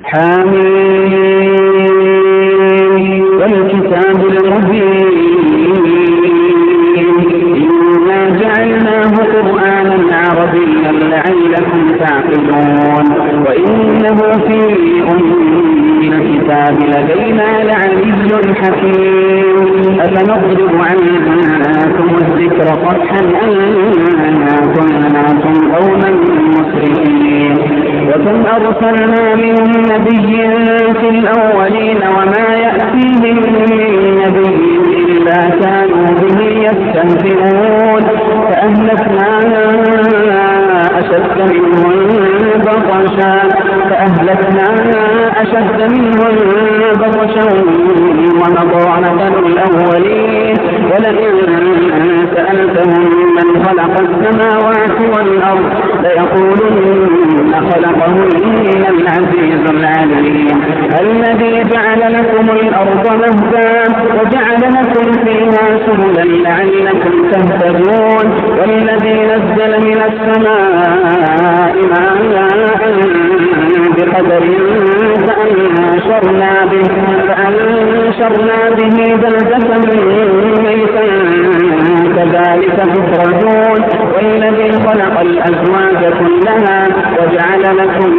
حميم والكتاب المبين إنا جعلناه قرآنا عربيا لعلكم تعقلون وإنه في الكتاب لدينا لعلي حكيم أفنضرب عنكم الذكر صفحا أن كنتم قوما مسرفين وكم أرسلنا من نبي في الأولين وما يأتيهم من نبي إلا كانوا به يستهزئون فأهلكنا أشد منهم بطشا ومضى مثل الأولين ولئن سألتهم من خلق السماوات والأرض ليقولن خلقهن العزيز العليم الذي جعل لكم الأرض مهدا وجعل لكم فيها سبلا لعلكم تهتدون والذي نزل من السماء ماء بقدر فأنشرنا به بلدة ميتا كذلك تخرجون والذي خلق الأزواج كلها وجعل لكم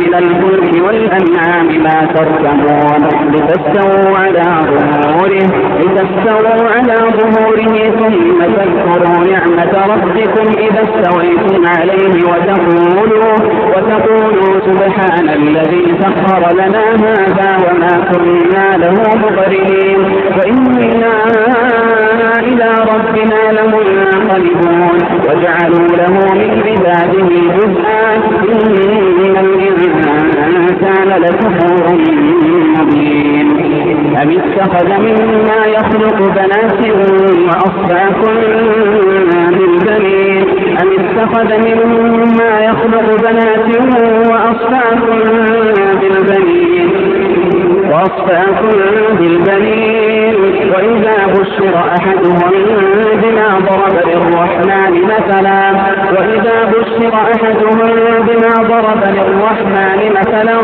من الفلك والأنعام ما تركبون لتستووا على ظهوره ثم تذكروا نعمة ربكم إذا استويتم عليه وتقولوا سبحان الذي سخر لنا هذا وما كنا له مقرنين وإنا إلى ربنا لمنقلبون وجعلوا له من عباده جزءا إن الإنسان لكفور مبين أم اتخذ مما يخلق بنات وأصفاكم بالبنين وإذا بشر أحدهم بما ضرب للرحمن مثلا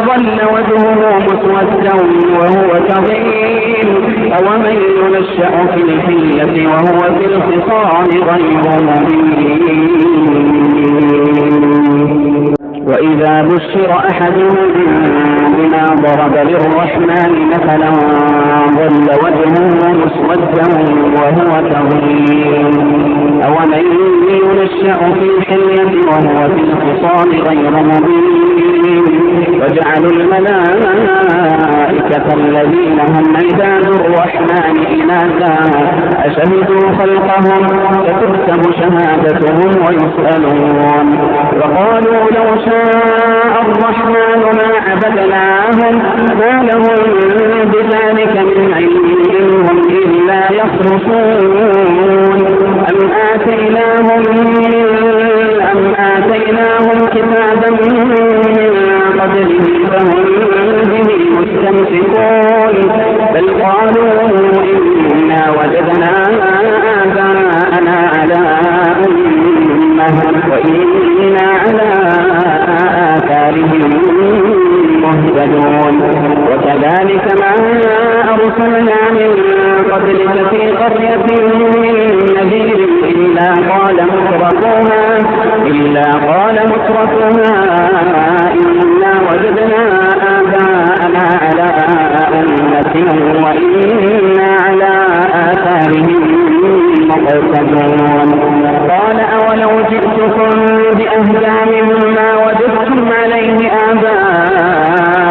ظل وجهه مسودا وهو كظيم أومن ينشأ في الحية وهو في الخصام غير مبين وإذا بشر أحدهم بما ضرب للرحمن مثلا ظل وجهه مسودا وهو كظيم أومن ينشأ في الحية وهو في الخصام غير مبين وجعلوا الملائكة الذين هم عباد الرحمن إناثا أشهدوا خلقهم فتكتب شهادتهم ويسألون وقالوا لو شاء الرحمن ما عبدناهم ما لهم بذلك من علم إنهم إلا يخرصون أم آتيناهم كتابا من قبله فهم به مستمسكون بل قالوا إنا وجدنا آباءنا على أمة وإنا على آثارهم مهتدون وكذلك ما أرسلنا من قبلك في قرية من نذير إلا قال مترفوها إنا وجدنا آباءنا على أمة وإنا على آثارهم مقتدون قال أولو جئتكم بأهدى مما وجدتم عليه آباءكم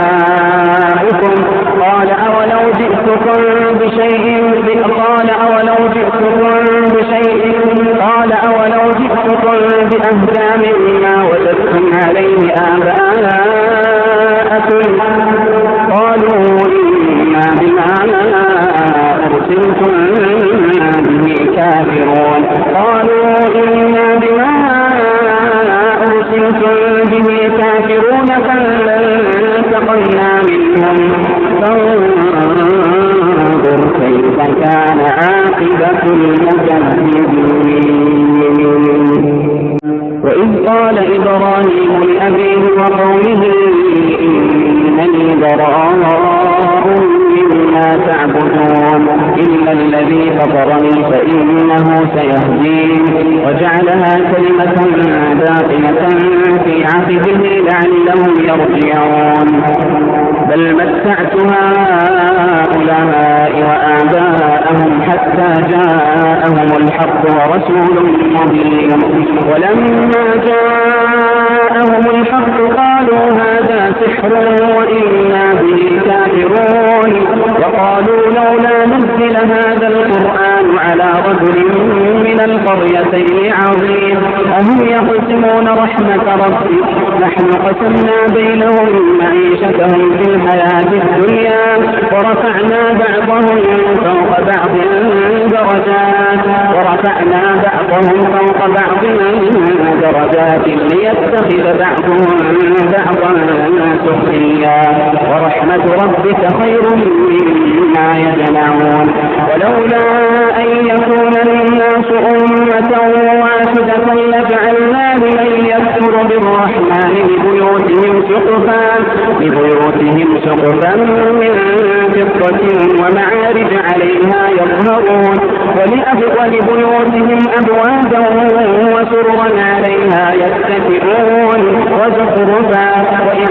قال أولو جئتكم بشيء بأهدى مما وجدتم عليه آباءكم قالوا إنا بما أرسلتم به كافرون فانتقمنا منهم فانظر كيف كان عاقبة المكذبين وإذ قال إبراهيم لأبيه وقومه إلا الذي فطرني فإنه سيهدين وجعلها كلمة باقية في عقبه لعلهم يرجعون بل متعت هؤلاء وآباءهم حتى جاءهم الحق ورسول مبين ولما جاءهم الحق قالوا هذا سحر وإنا به كافرون وقالوا لولا نزل هذا القرآن على رجل من القريتين عظيم أهم يقسمون رحمة ربك نحن قسمنا بينهم معيشتهم في الحياة الدنيا ورفعنا بعضهم فوق بعض درجات ليتخذ بعضهم بعضا سخريا ورحمة ربك خير مما يجمعون ولولا أن يكون الناس أمة واحدة لجعلنا لمن يكفر بالرحمن لبيوتهم سقفا من فضة ومعارج عليها يظهرون ولبيوتهم أبوابا وسررا عليها يتكئون وزخرفا وإن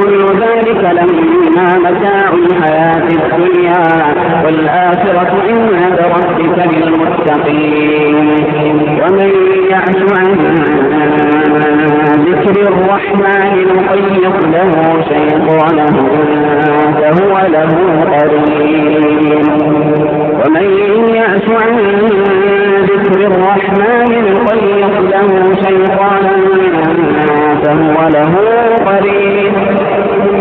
كل ذلك لما متاع الحياة الدنيا والآخرة عند ربك للمتقين ومن يعش عن ذكر الرحمن نقيض له شيطانا فهو له قرين ومن يعش عن ذكر الرحمن نقيض له شيطانا فهو له قرين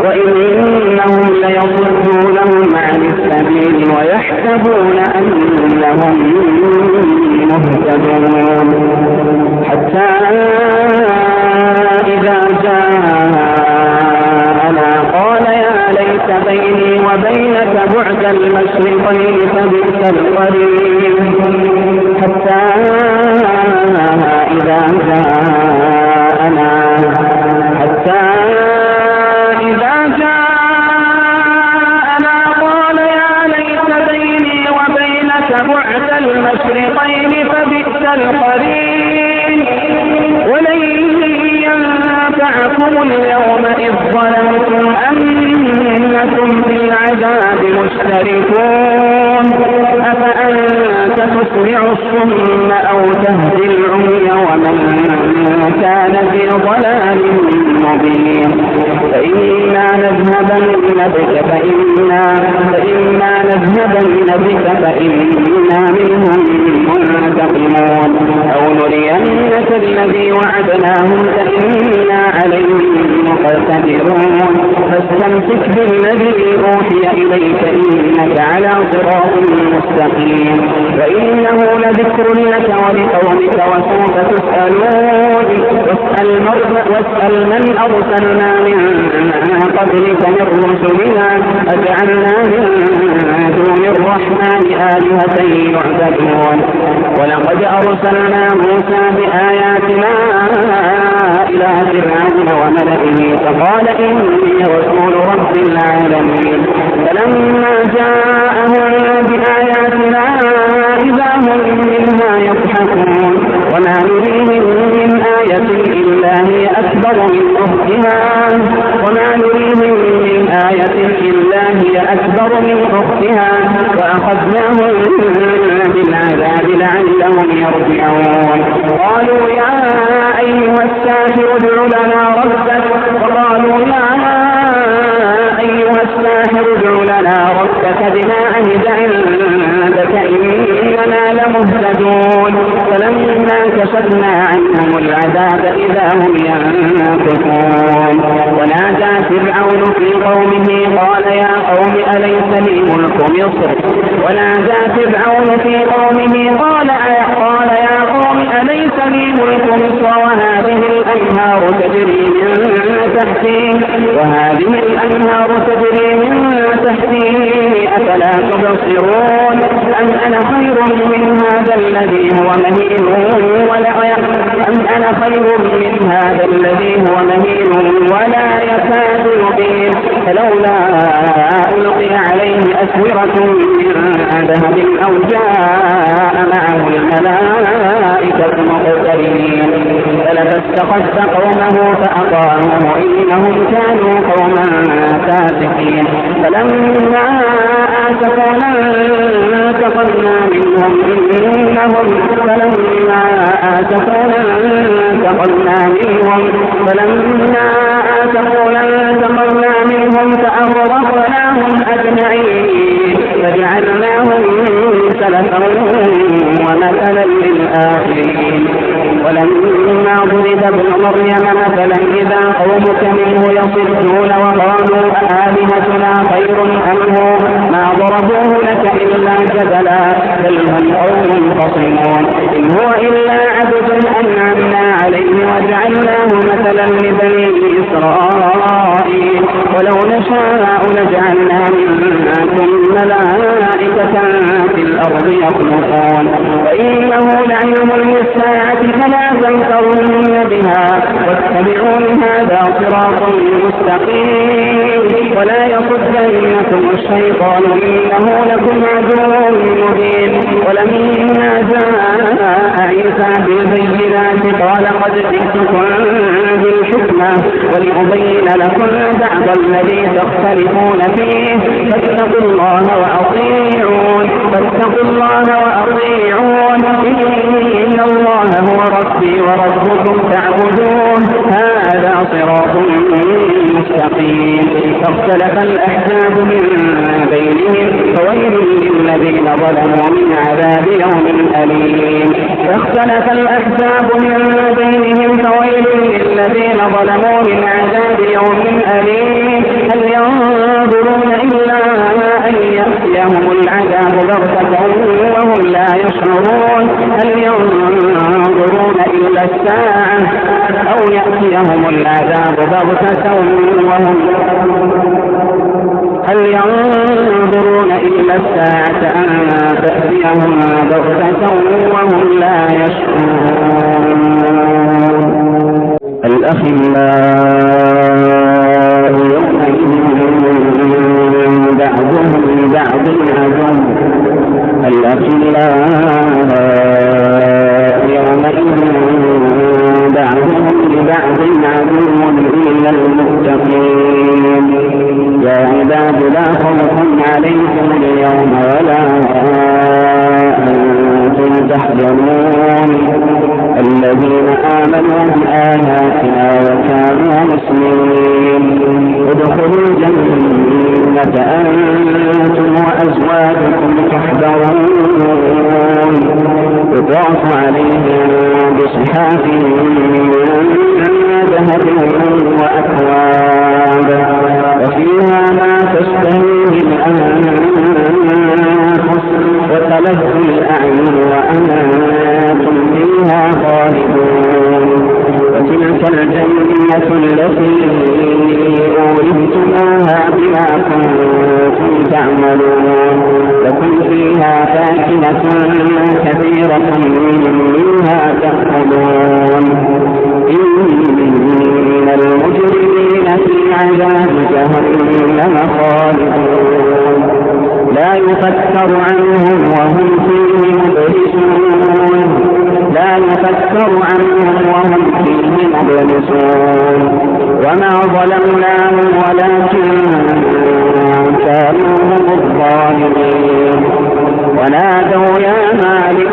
وإنهم ليصدونهم عن السبيل ويحسبون أنهم مهتدون حتى إذا جاءنا قال يا ليت بيني وبينك بعد المشرقين فبئس القرين حتى إذا جاءنا قال يا ليت بيني وبينك بعد المشرقين فبئس القرين ولن ينفعكم اليوم إذ ظلمتم أنكم في العذاب مشتركون أفأنت تسمع الصم أو تهدي العمي ومن كان في ضلال مبين فإما نذهبن بك فإنا منهم منتقمون أو نرينك الذي وعدناهم فإنا عليهم مقتدرون فاستمسك بالذي أوحي إليك إنك على صراط مستقيم وإنه لذكر لك ولقومك وسوف تسألون واسأل من أرسلنا من قبلك من رسلنا أجعلنا من دون الرحمن آلهة يعبدون ولقد أرسلنا موسى بآياتنا إلى فرعون وملئه فقال إني رسول رب العالمين فلما جاءهم بآياتنا إذا هم منها يضحكون وما نريهم من آية إلا هي أكبر من أختها وأخذناهم بالعذاب لعلهم يرجعون قالوا يا أيها الساحر ادع لنا ربك بما عهد عندك إننا لمهتدون فلما كشفنا عنهم العذاب إذا هم ينكثون ونادى فرعون في قومه قال يا قوم أليس لي ملك مصر وهذه الأنهار تجري من تحتي أفلا تبصرون أم أنا خير من هذا الذي هو مهين ولا يكاد يبين فلولا ألقي عليه أسورة من ذهب أو جاء معه الملائكة مقترنين فلتستخف قومه فأطاعوه إنهم كانوا قوما فاسقين فلما آسفونا انتقمنا منهم فأغرقناهم أجمعين فجعلناهم سلفا ومثلا للآخرين ولما ضرب ابن مريم مثلا إذا قومك منه يصدون وقالوا آلهتنا خير أم هو ما ضربوه لك إلا جدلا بل هم قوم خصمون إن هو إلا عبد أنعمنا عليه وجعلناه مثلا لبني إسرائيل ولو نشاء لجعلنا منكم ملائكة في الأرض يخلقون وإنه لعلم للساعة فلا تمترن بها واتبعون هذا صراط مستقيم ولا يصدنكم الشيطان إنه لكم عدو مبين ولما جاء عيسى بالبينات قال قد جئتكم بالحكمة ولأبين لكم بعض الذي تختلفون فيه فاتقوا الله وأطيعون إن الله هو ربي وربكم فاعبدوه هذا صراط مستقيم فاختلف الأحزاب من بينهم فويل للذين ظلموا من عذاب يوم أليم هل ينظرون إلا أن يأتيهم العذاب بغتة وهم لا يشعرون هل ينظرون إلا الساعة أو يأتيهم العذاب بغتة هل ينظرون إلا الساعة أن تأتيهم بغتة وهم لا يشعرون الأخلاء يومئذ بعضهم لبعض عدو إلا المتقين يا عباد لا خوف عليكم اليوم ولا أنتم تحزنون الذين آمنوا بآياتنا وكانوا مسلمين ادخلوا الجنة أنتم وأزواجكم تحبرون يطاف عليهم بصحاف من ذهب وأكواب وفيها ما تشتهيه الأنفس وتلذ الأعين وأنتم فيها خالدون وتلك الجنة التي أورثتموها بما كنتم تعملون لكم فيها فاكهة كثيرة منها تأكلون إن المجرمين في عذاب جهنم خالدون لا يفتر عنهم وهم فيه مبلسون وما ظلمناهم ولكن كانوا هم الظالمين ونادوا يا مالك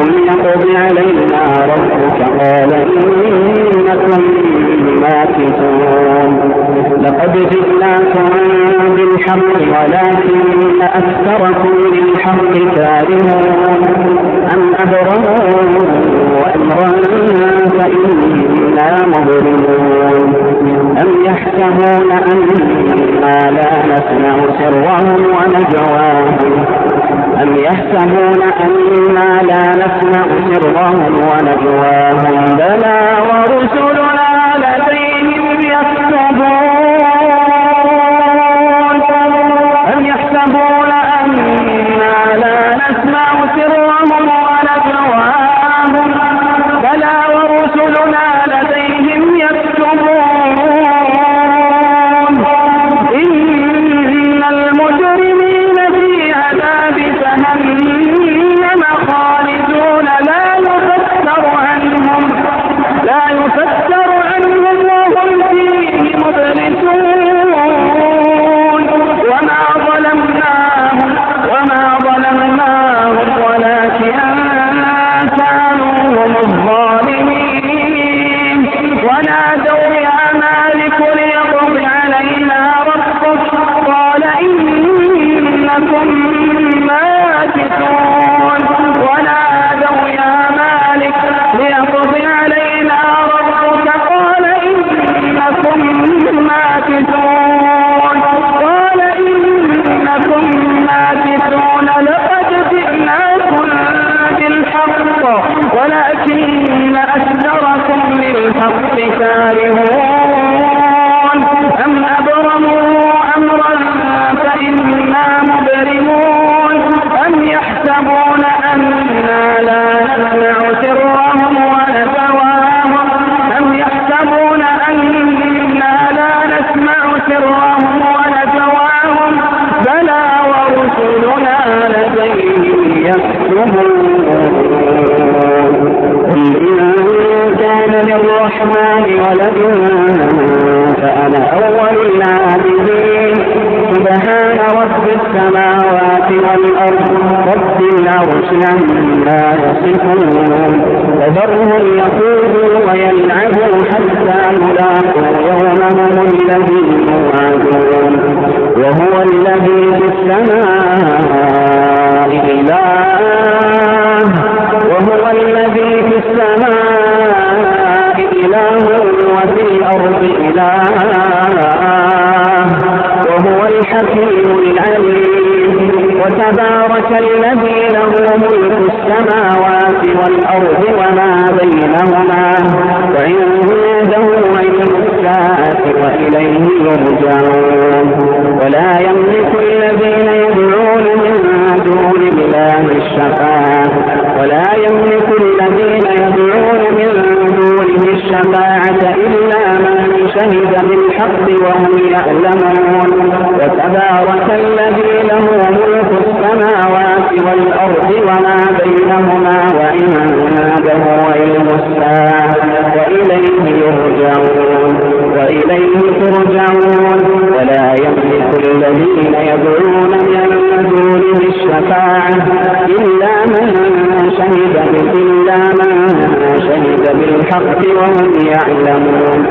ليقضي علينا ربك قال إنكم ماكثون لقد جئناكم بالحق ولكن أكثركم للحق كارهون أم أبرموا أمرا فإنا مبرمون أم يحسبون أننا لا نسمع سرهم ونجواهم بلى ورسلنا لديهم يكتبون أم يحسبون أننا لا نسمع سرهم ونجواهم بلى ورسلنا لديهم يكتبون إن المجرمين رب العرش عما يصفون فذرهم يخوضوا ويلعبوا حتى يلاقوا يومهم الذي يوعدون وهو الذي في السماء إله وهو الذي في السماء إله وفي الأرض إله وهو الحكيم العليم وتبارك الذي له ملك السماوات والأرض وما بينهما وعنده علم الساعة وإليه يرجعون ولا يملك الذين يدعون من دون الله الشفاعة إلا من شهد بالحق وهم يعلمون وتبارك الذي له ملك السماوات والأرض وما بينهما وعنده علم الساعة وإليه ترجعون ولا يملك الذين يدعون من دونه الشفاعة إلا من شهد بالحق وهم يعلمون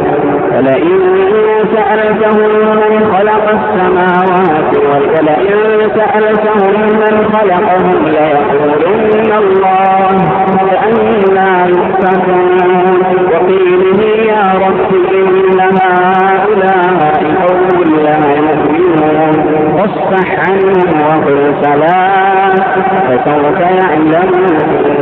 ولئن سألتهم من خلق السماوات ولئن سألتهم من خلقهم ليقولن الله فأنى يؤفكون وقيله يا رب إن هؤلاء قوم لا يؤمنون فاصفح عنهم وقل سلام فسوف يعلمون